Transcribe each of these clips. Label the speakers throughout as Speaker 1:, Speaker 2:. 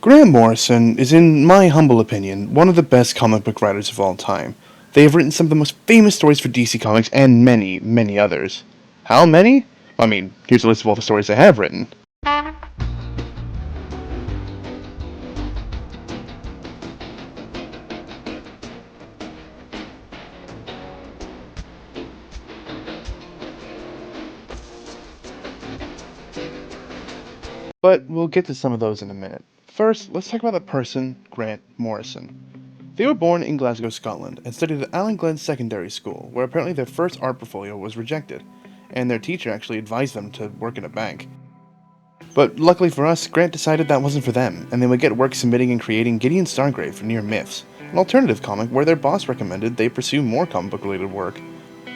Speaker 1: Grant Morrison is, in my humble opinion, one of the best comic book writers of all time. They have written some of the most famous stories for DC Comics and many, many others. How many? I mean, here's a list of all the stories they have written. But we'll get to some of those in a minute. First, let's talk about the person, Grant Morrison. They were born in Glasgow, Scotland, and studied at Allen Glen Secondary School, where apparently their first art portfolio was rejected, and their teacher actually advised them to work in a bank. But luckily for us, Grant decided that wasn't for them, and they would get work submitting and creating Gideon Stargrave for Near Myths, an alternative comic where their boss recommended they pursue more comic book related work.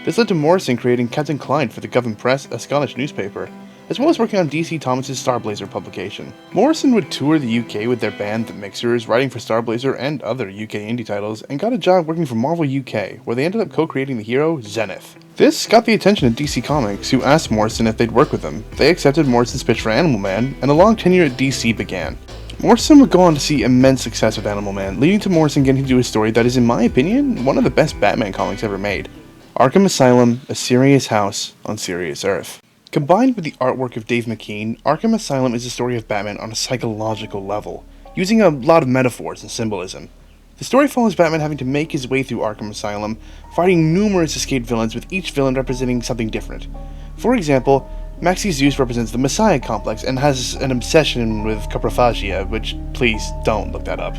Speaker 1: This led to Morrison creating Captain Clyde for the Govan Press, a Scottish newspaper, as well as working on DC Thomas's Starblazer publication. Morrison would tour the UK with their band The Mixers, writing for Starblazer and other UK indie titles, and got a job working for Marvel UK, where they ended up co-creating the hero Zenith. This got the attention of DC Comics, who asked Morrison if they'd work with them. They accepted Morrison's pitch for Animal Man, and a long tenure at DC began. Morrison would go on to see immense success with Animal Man, leading to Morrison getting to do a story that is, in my opinion, one of the best Batman comics ever made. Arkham Asylum, A Serious House on Serious Earth. Combined with the artwork of Dave McKean, Arkham Asylum is a story of Batman on a psychological level, using a lot of metaphors and symbolism. The story follows Batman having to make his way through Arkham Asylum, fighting numerous escaped villains with each villain representing something different. For example, Maxi Zeus represents the Messiah complex and has an obsession with coprophagia, which, please don't look that up.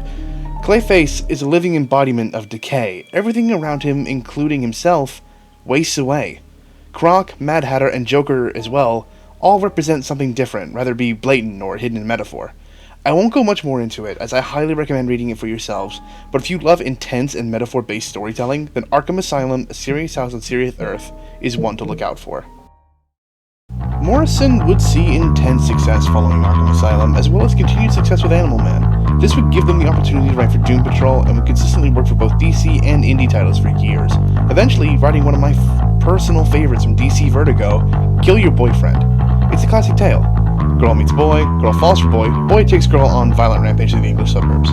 Speaker 1: Clayface is a living embodiment of decay. Everything around him, including himself, wastes away. Croc, Mad Hatter, and Joker as well, all represent something different, rather be blatant or hidden in metaphor. I won't go much more into it, as I highly recommend reading it for yourselves, but if you love intense and metaphor-based storytelling, then Arkham Asylum, A Serious House on Serious Earth is one to look out for. Morrison would see intense success following Arkham Asylum, as well as continued success with Animal Man. This would give them the opportunity to write for Doom Patrol, and would consistently work for both DC and indie titles for years, eventually writing one of my personal favorites from DC Vertigo, Kill Your Boyfriend. It's a classic tale. Girl meets boy, girl falls for boy, boy takes girl on violent rampage in the English suburbs.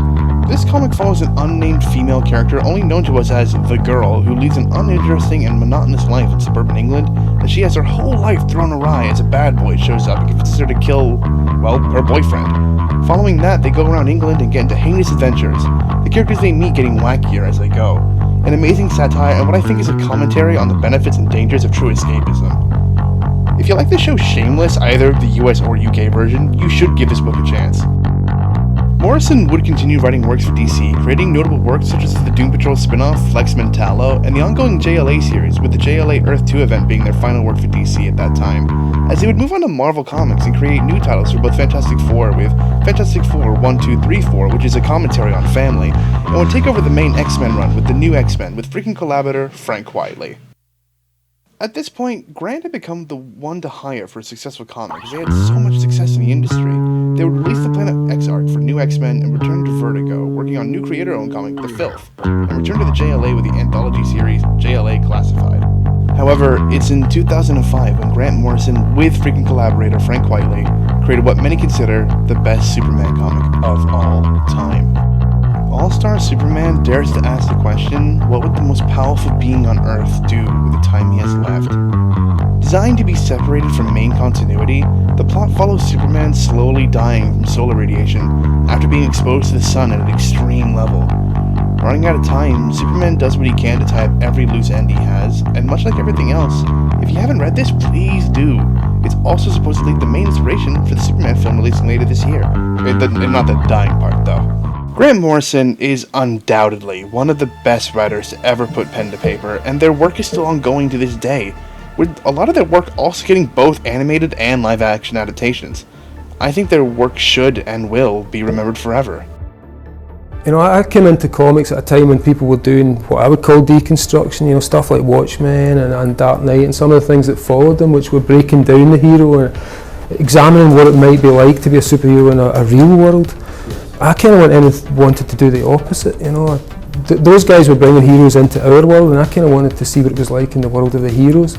Speaker 1: This comic follows an unnamed female character only known to us as the Girl, who leads an uninteresting and monotonous life in suburban England, and she has her whole life thrown awry as a bad boy shows up and convinces her to kill, well, her boyfriend. Following that, they go around England and get into heinous adventures, the characters they meet getting wackier as they go. An amazing satire and what I think is a commentary on the benefits and dangers of true escapism. If you like the show Shameless, either the US or UK version, you should give this book a chance. Morrison would continue writing works for DC, creating notable works such as the Doom Patrol spin-off, Flex Mentallo, and the ongoing JLA series, with the JLA Earth 2 event being their final work for DC at that time, as they would move on to Marvel Comics and create new titles for both Fantastic Four, with Fantastic Four 1, 2, 3, 4, which is a commentary on family, and would take over the main X-Men run with the new X-Men, with freaking collaborator Frank Whiteley. At this point, Grant had become the one to hire for a successful comic, because they had so much success in the industry. They would release the Planet X arc for New X-Men and return to Vertigo, working on new creator-owned comic The Filth, and return to the JLA with the anthology series JLA Classified. However, it's in 2005 when Grant Morrison, with freaking collaborator Frank Whiteley, created what many consider the best Superman comic of all time. All-Star Superman dares to ask the question, what would the most powerful being on Earth do with the time he has left? Designed to be separated from main continuity, the plot follows Superman slowly dying from solar radiation after being exposed to the sun at an extreme level. Running out of time, Superman does what he can to tie up every loose end he has, and much like everything else, if you haven't read this, please do. It's also supposedly the main inspiration for the Superman film releasing later this year. Not the dying part, though. Grant Morrison is undoubtedly one of the best writers to ever put pen to paper, and their work is still ongoing to this day, with a lot of their work also getting both animated and live-action adaptations. I think their work should and will be remembered forever.
Speaker 2: You know, I came into comics at a time when people were doing what I would call deconstruction, you know, stuff like Watchmen and Dark Knight and some of the things that followed them, which were breaking down the hero and examining what it might be like to be a superhero in a real world. I kind of wanted to do the opposite, you know. Those guys were bringing heroes into our world, and I kind of wanted to see what it was like in the world of the heroes.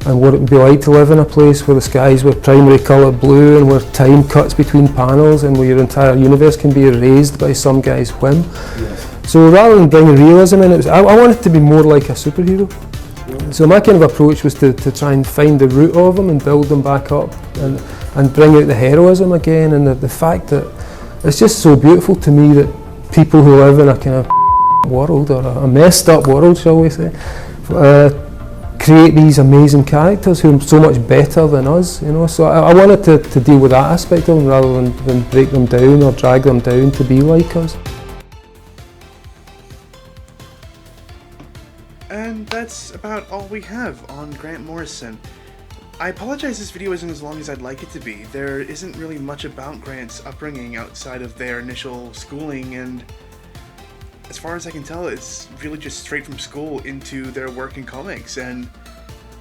Speaker 2: and what it would be like to live in a place where the skies were primary colour blue and where time cuts between panels and where your entire universe can be erased by some guy's whim. Yes. So rather than bringing realism in, I wanted to be more like a superhero. So my kind of approach was to try and find the root of them and build them back up and bring out the heroism again, and the fact that it's just so beautiful to me that people who live in a kind of world, or a messed up world, shall we say, create these amazing characters who are so much better than us, you know. So I wanted to deal with that aspect of them rather than break them down or drag them down to be like us.
Speaker 1: And that's about all we have on Grant Morrison. I apologize this video isn't as long as I'd like it to be. There isn't really much about Grant's upbringing outside of their initial schooling, and as far as I can tell, it's really just straight from school into their work in comics. And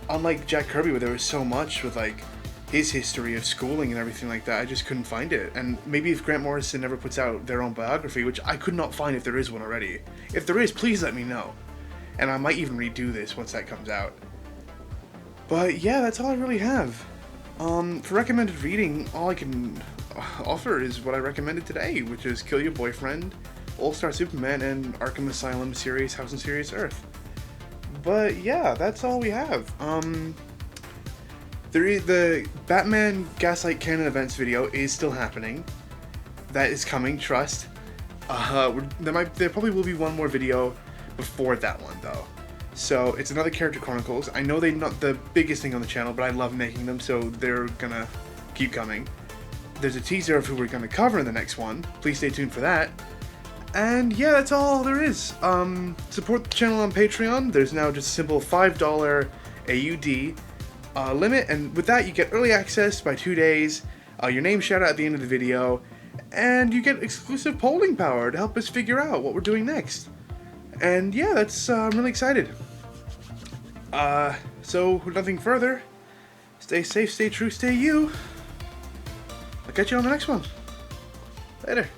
Speaker 1: unlike Jack Kirby, where there was so much with like his history of schooling and everything like that, I just couldn't find it. And maybe if Grant Morrison ever puts out their own biography, which I could not find if there is one already. If there is, please let me know. And I might even redo this once that comes out. But yeah, that's all I really have. For recommended reading, all I can offer is what I recommended today, which is Kill Your Boyfriend, All-Star Superman, and Arkham Asylum Serious House on Serious Earth. But yeah, that's all we have. The Batman Gaslight Canon Events video is still happening. That is coming, trust. There probably will be one more video before that one though. So it's another Character Chronicles. I know they're not the biggest thing on the channel, but I love making them, so they're gonna keep coming. There's a teaser of who we're gonna cover in the next one. Please stay tuned for that. And yeah, that's all there is. Support the channel on Patreon. There's now just a simple $5 AUD limit, and with that you get early access by 2 days, your name shout out at the end of the video, and you get exclusive polling power to help us figure out what we're doing next. And yeah, that's I'm really excited. So with nothing further, stay safe, stay true, stay you. I'll catch you on the next one. Later.